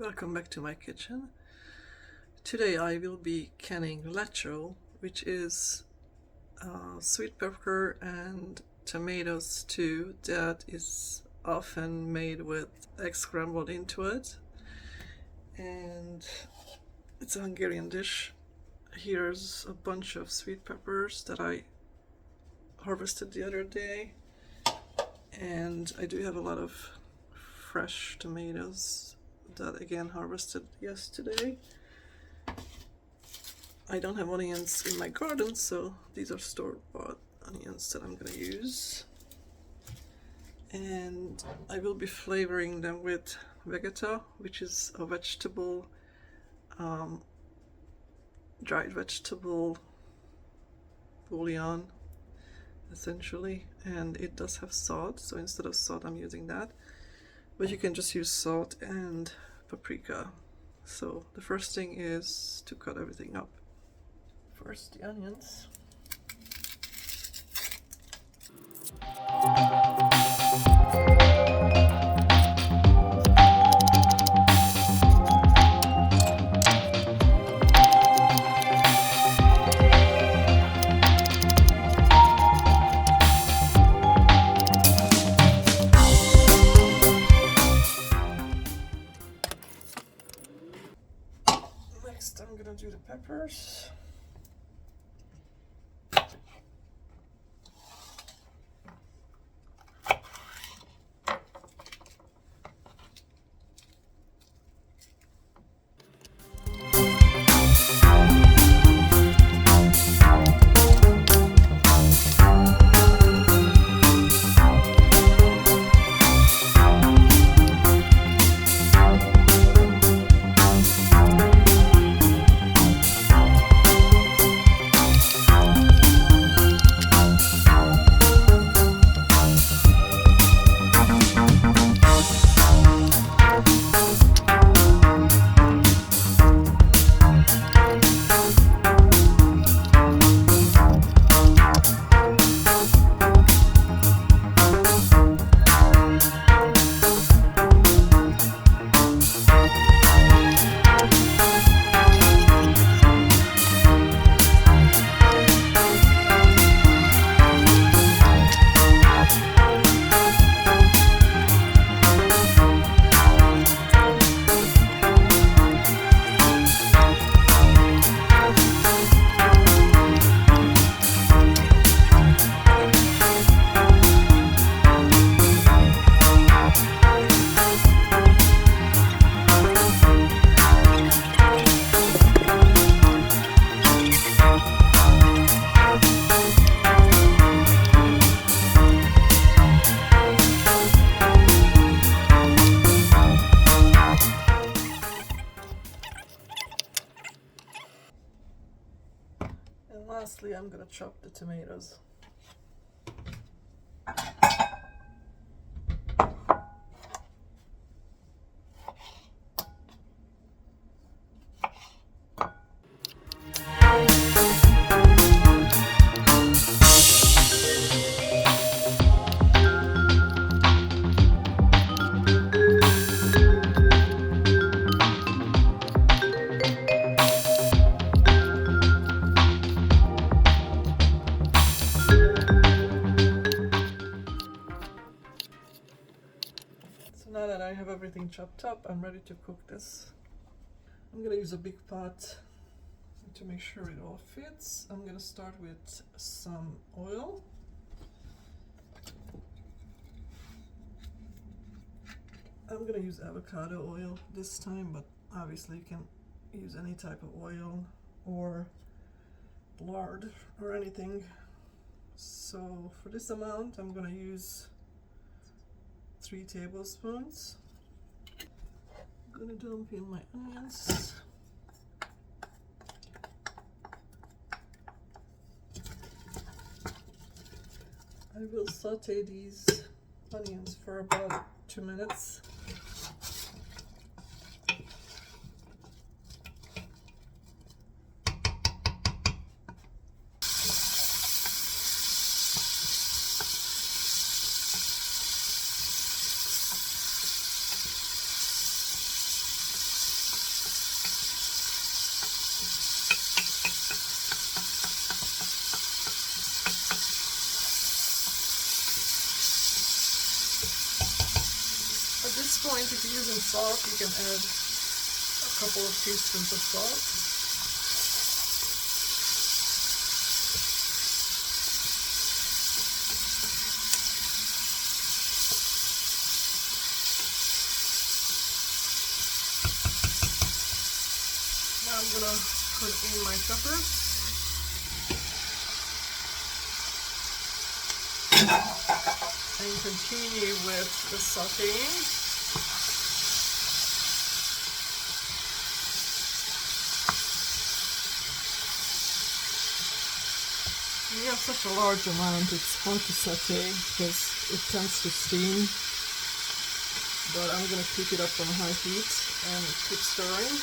Welcome back to my kitchen. Today I will be canning lecso, which is sweet pepper and tomato stew that is often made with egg scrambled into it. And it's a Hungarian dish. Here's a bunch of sweet peppers that I harvested the other day. And I do have a lot of fresh tomatoes that again harvested yesterday. I don't have onions in my garden, so these are store-bought onions that I'm gonna use. And I will be flavoring them with vegeta, which is a vegetable, dried vegetable bouillon essentially, and it does have salt, so instead of salt I'm using that, but you can just use salt and paprika. So the first thing is to cut everything up. First the onions. Next I'm gonna do the peppers. And lastly, I'm gonna chop the tomatoes. Now that I have everything chopped up, I'm ready to cook this. I'm gonna use a big pot to make sure it all fits. I'm gonna start with some oil. I'm gonna use avocado oil this time, but obviously you can use any type of oil or lard or anything. So for this amount, I'm gonna use 3 tablespoons. I'm gonna dump in my onions. I will saute these onions for about 2 minutes. point, if you're using salt, you can add a couple of teaspoons of salt. Now I'm gonna put in my peppers. And continue with the sauteing. When you have such a large amount, it's hard to saute because it tends to steam. But I'm going to keep it up on high heat and keep stirring.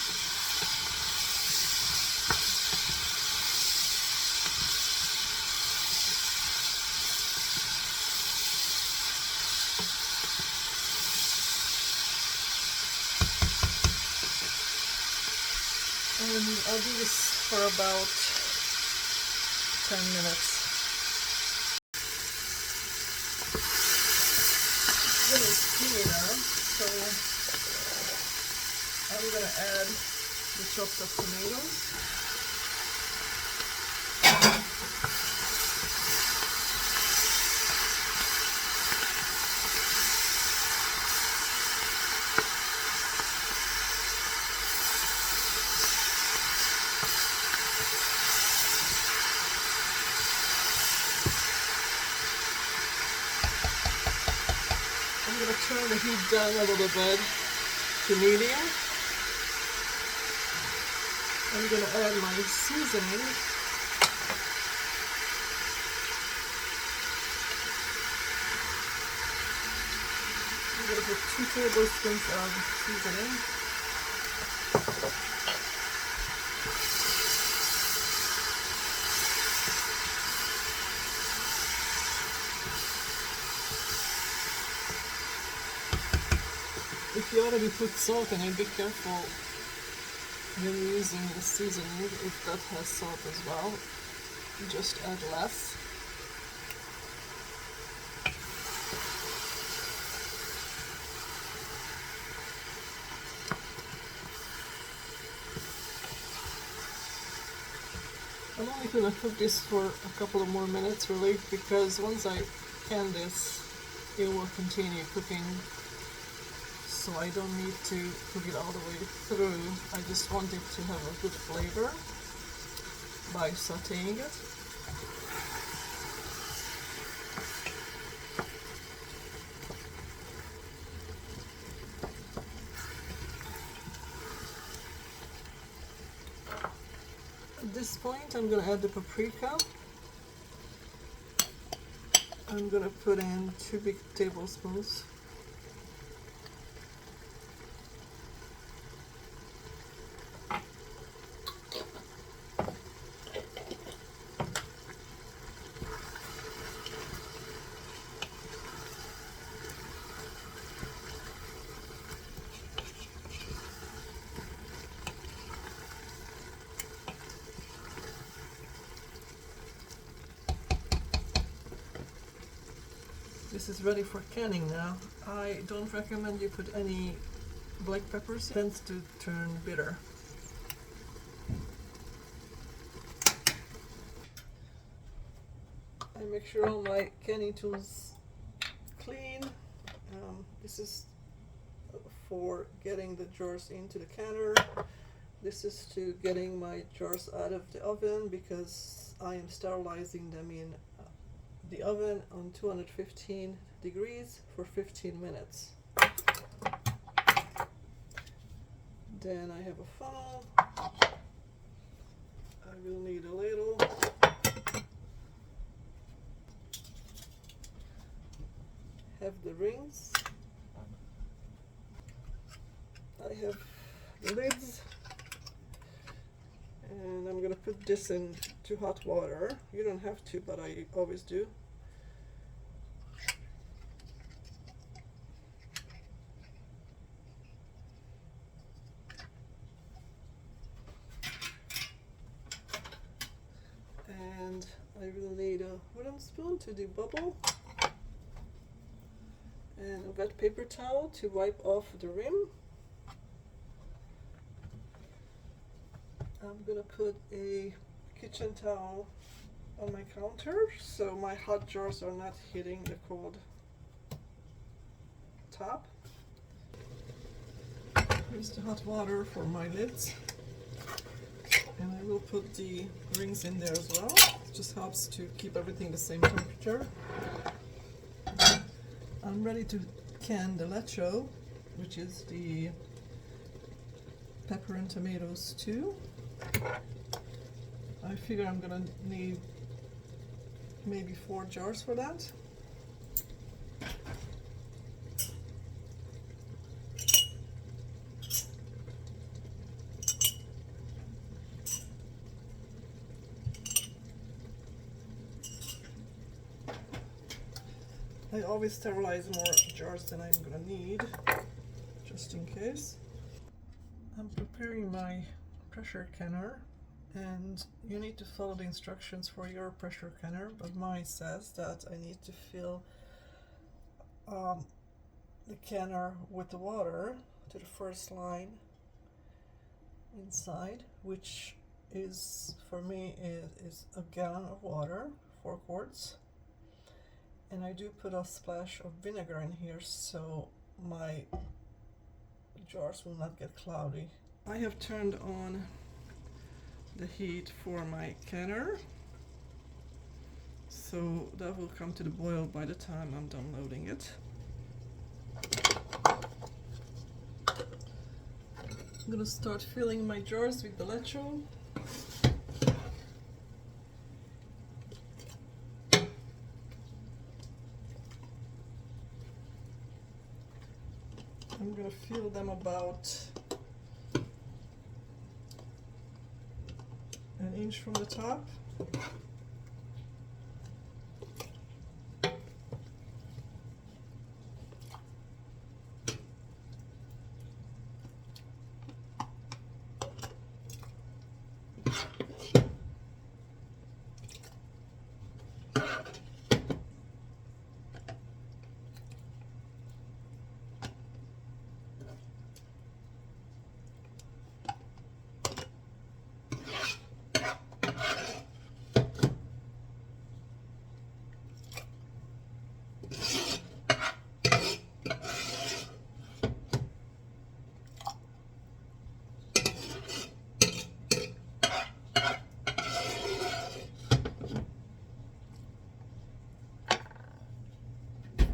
And I'll do this for about 10 minutes. It's really steamy now, so I'm going to add the chopped up tomatoes. I'm going to turn the heat down a little bit to medium. I'm going to add my seasoning. I'm going to put 2 tablespoons of seasoning. If you already put salt in it, be careful when you're using the seasoning if that has salt as well. Just add less. I'm only going to cook this for a couple of more minutes really, because once I can this, it will continue cooking. So I don't need to cook it all the way through. I just want it to have a good flavor by sauteing it. At this point I'm going to add the paprika. I'm going to put in 2 big tablespoons. This is ready for canning now. I don't recommend you put any black peppers. It tends to turn bitter. I make sure all my canning tools clean. This is for getting the jars into the canner. This is to getting my jars out of the oven because I am sterilizing them in the oven on 215 degrees for 15 minutes. Then I have a funnel. I will need a ladle. Have the rings. I have the lids. And I'm going to put this into hot water. You don't have to, but I always do. And I will need a wooden spoon to debubble. and a wet paper towel to wipe off the rim. I'm gonna put a kitchen towel on my counter so my hot jars are not hitting the cold top. Here's the hot water for my lids, and I will put the rings in there as well. It just helps to keep everything the same temperature. I'm ready to can the lecso, which is the pepper and tomato stew. I figure I'm gonna need maybe 4 jars for that. I always sterilize more jars than I'm gonna need, just in case. I'm preparing my pressure canner, and you need to follow the instructions for your pressure canner, but mine says that I need to fill the canner with the water to the first line inside, which is, for me, is a gallon of water, 4 quarts. And I do put a splash of vinegar in here so my jars will not get cloudy. I have turned on the heat for my canner, so that will come to the boil by the time I'm done loading it. I'm gonna start filling my jars with the lecso. I'm gonna fill them about an inch from the top.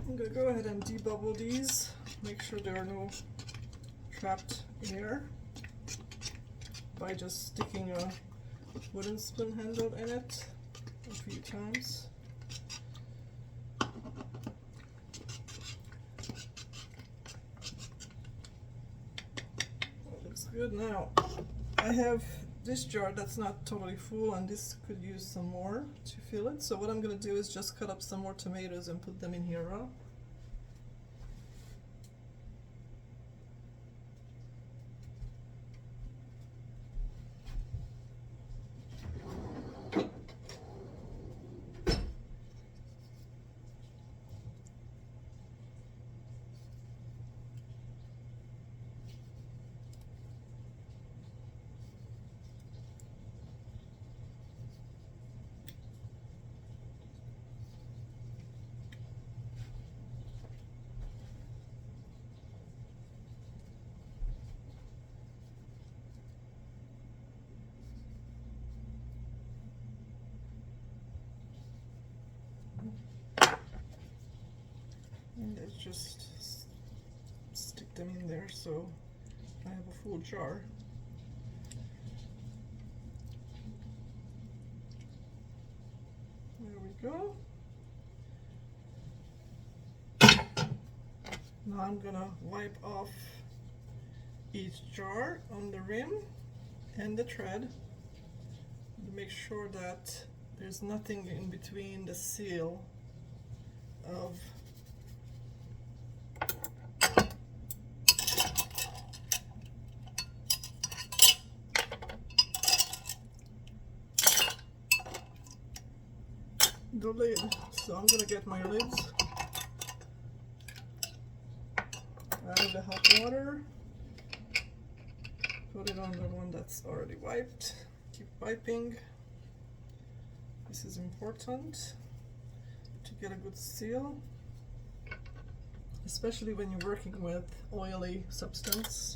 I'm going to go ahead and debubble these, make sure there are no trapped air by just sticking a wooden spoon handle in it a few times. That looks good. Now I have this jar that's not totally full, and this could use some more to fill it. So what I'm going to do is just cut up some more tomatoes and put them in here raw. And let's just stick them in there so I have a full jar. There we go. Now I'm gonna wipe off each jar on the rim and the tread to make sure that there's nothing in between the seal of the lid. So I'm gonna get my lids added the hot water. Put it on the one that's already wiped. Keep wiping. This is important to get a good seal, especially when you're working with oily substance.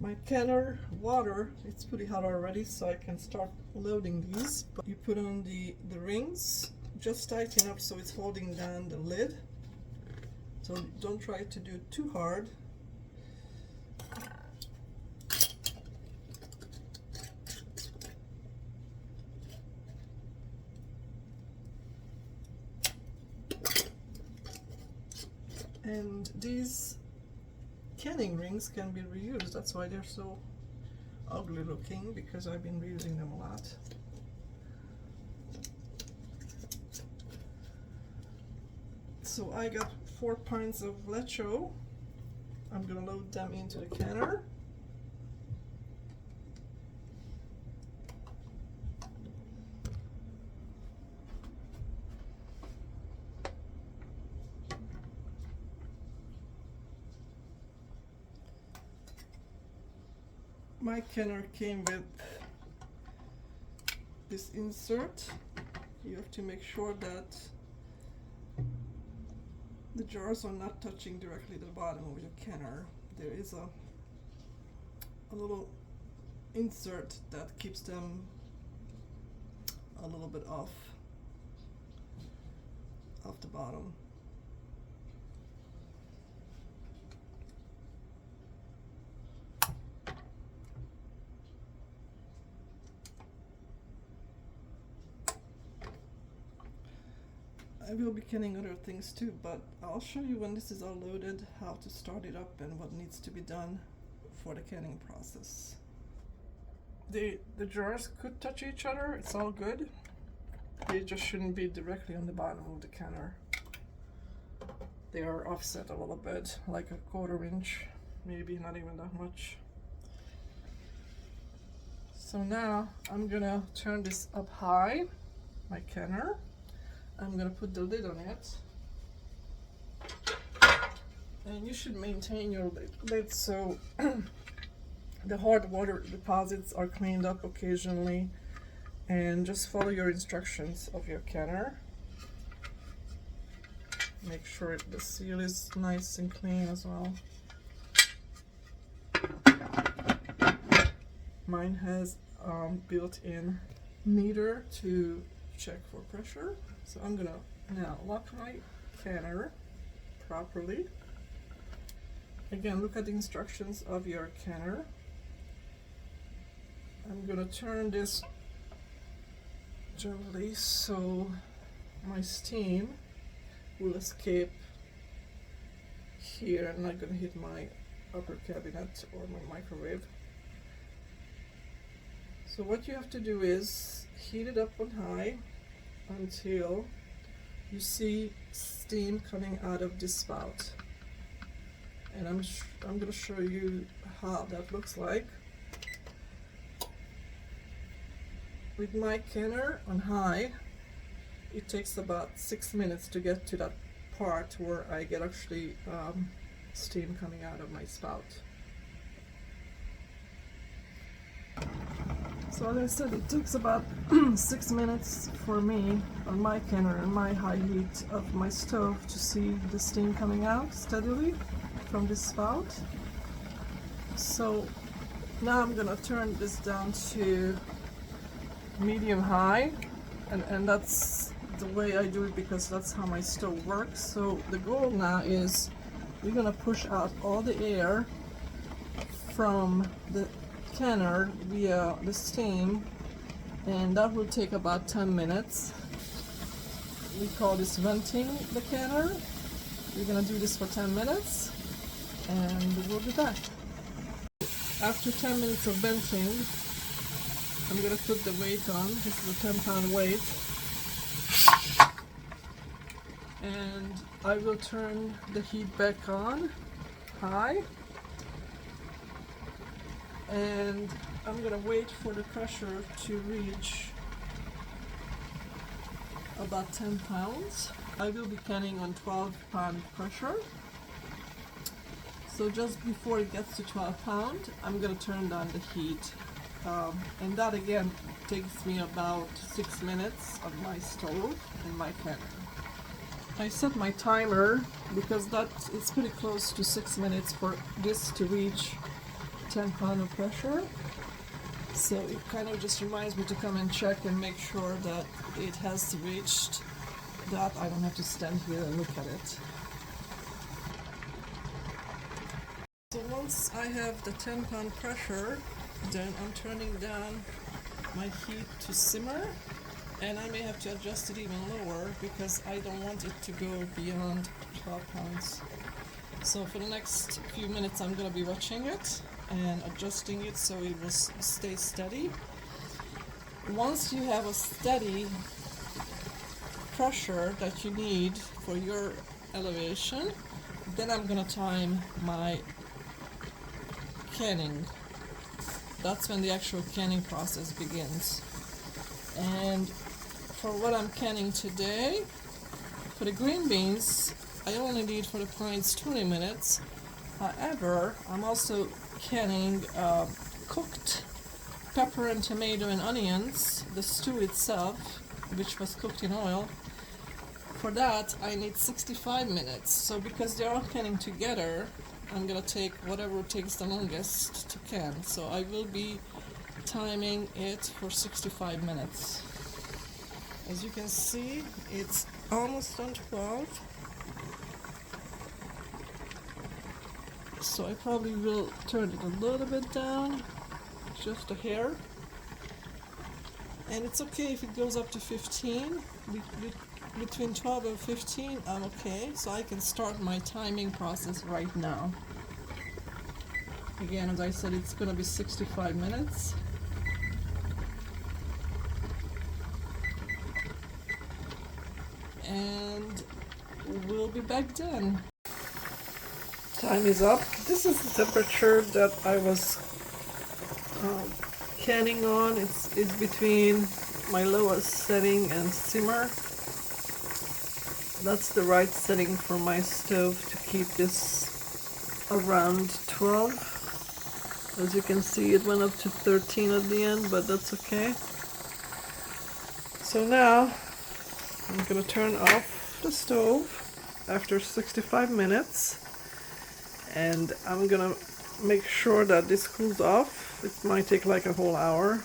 My canner water, it's pretty hot already, so I can start loading these. But you put on the rings just tight enough so it's holding down the lid. So don't try to do it too hard. And these canning rings can be reused. That's why they're so ugly looking, because I've been reusing them a lot. So I got 4 pints of Lecsó. I'm gonna load them into the canner. My canner came with this insert. You have to make sure that the jars are not touching directly the bottom of your canner. There is a little insert that keeps them a little bit off the bottom. I will be canning other things too, but I'll show you when this is all loaded how to start it up and what needs to be done for the canning process. The jars could touch each other, it's all good. They just shouldn't be directly on the bottom of the canner. They are offset a little bit, like a 1/4 inch, maybe not even that much. So now I'm gonna turn this up high, my canner. I'm gonna put the lid on it, and you should maintain your lid so the hard water deposits are cleaned up occasionally, and just follow your instructions of your canner. Make sure the seal is nice and clean as well. Mine has built-in meter to check for pressure. So I'm gonna now lock my canner properly. Again, look at the instructions of your canner. I'm gonna turn this gently so my steam will escape here and not gonna hit my upper cabinet or my microwave. So what you have to do is heat it up on high until you see steam coming out of this spout, and I'm going to show you how that looks like. With my canner on high, it takes about 6 minutes to get to that part where I get actually steam coming out of my spout. So as I said, it takes about 6 minutes for me on my canner and my high heat of my stove to see the steam coming out steadily from this spout. So now I'm gonna turn this down to medium high, and that's the way I do it because that's how my stove works. So the goal now is we're gonna push out all the air from the canner via the steam, and that will take about 10 minutes. We call this venting the canner. We're gonna do this for 10 minutes and we'll be back. After 10 minutes of venting, I'm gonna put the weight on. This is a 10-pound weight. And I will turn the heat back on, high. And I'm gonna wait for the pressure to reach about 10 pounds. I will be canning on 12-pound pressure. So just before it gets to 12 pounds, I'm gonna turn down the heat. And that again takes me about 6 minutes on my stove and my canner. I set my timer because it's pretty close to 6 minutes for this to reach 10 pounds of pressure. So it kind of just reminds me to come and check and make sure that it has reached that. I don't have to stand here and look at it. So once I have the 10-pound pressure, then I'm turning down my heat to simmer, and I may have to adjust it even lower because I don't want it to go beyond 12 pounds. So for the next few minutes I'm going to be watching it and adjusting it so it will stay steady. Once you have a steady pressure that you need for your elevation, then I'm going to time my canning. That's when the actual canning process begins. And for what I'm canning today, for the green beans, I only need for the pints 20 minutes. However, I'm also canning cooked pepper and tomato and onions, the stew itself, which was cooked in oil. For that, I need 65 minutes. So because they're all canning together, I'm gonna take whatever takes the longest to can. So I will be timing it for 65 minutes. As you can see, it's almost on 12. So I probably will turn it a little bit down, just a hair. And it's okay if it goes up to 15. Between 12 and 15, I'm okay. So I can start my timing process right now. Again, as I said, it's gonna be 65 minutes. And we'll be back then. Time is up. This is the temperature that I was canning on. It's between my lowest setting and simmer. That's the right setting for my stove to keep this around 12. As you can see, it went up to 13 at the end, but that's okay. So now I'm gonna turn off the stove after 65 minutes, and I'm gonna make sure that this cools off. It might take like a whole hour.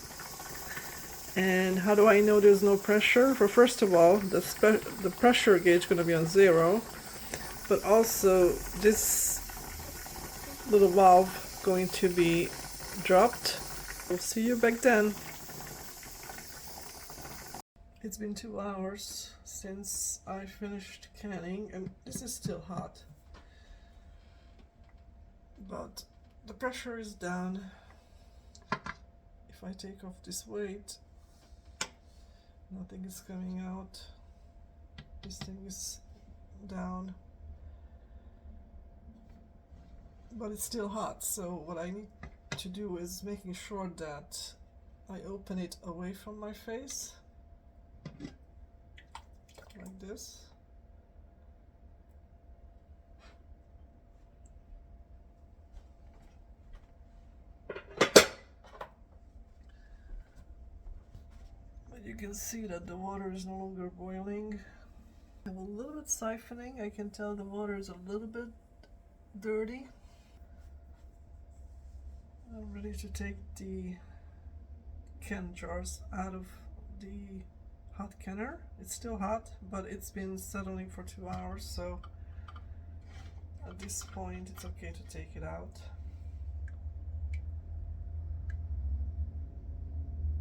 And how do I know there's no pressure? For first of all, the pressure gauge is going to be on 0, but also this little valve going to be dropped. We'll see you back then. It's been 2 hours since I finished canning, and this is still hot. But the pressure is down. If I take off this weight, nothing is coming out. This thing is down. But it's still hot, so what I need to do is making sure that I open it away from my face. Like this. You can see that the water is no longer boiling. I have a little bit siphoning. I can tell the water is a little bit dirty. I'm ready to take the can jars out of the hot canner. It's still hot, but it's been settling for 2 hours, so at this point it's okay to take it out.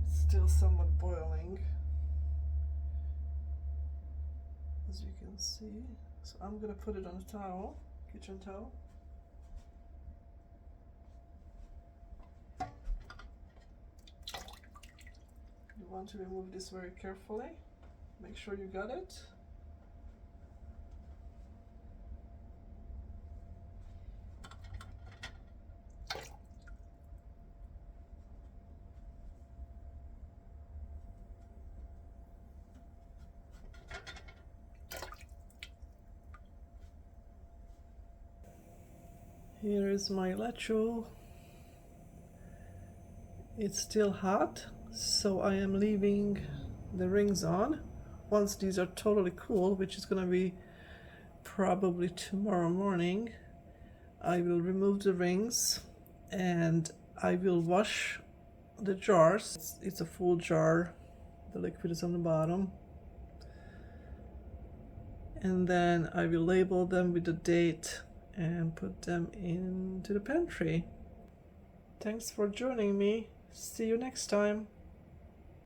Still somewhat boiling, as you can see. So I'm gonna put it on a towel, kitchen towel. want to remove this very carefully. Make sure you got it. Here is my lecso. It's still hot, so I am leaving the rings on. Once these are totally cool, which is gonna be probably tomorrow morning, I will remove the rings and I will wash the jars. It's a full jar. The liquid is on the bottom. And then I will label them with the date and put them into the pantry. Thanks for joining me. See you next time.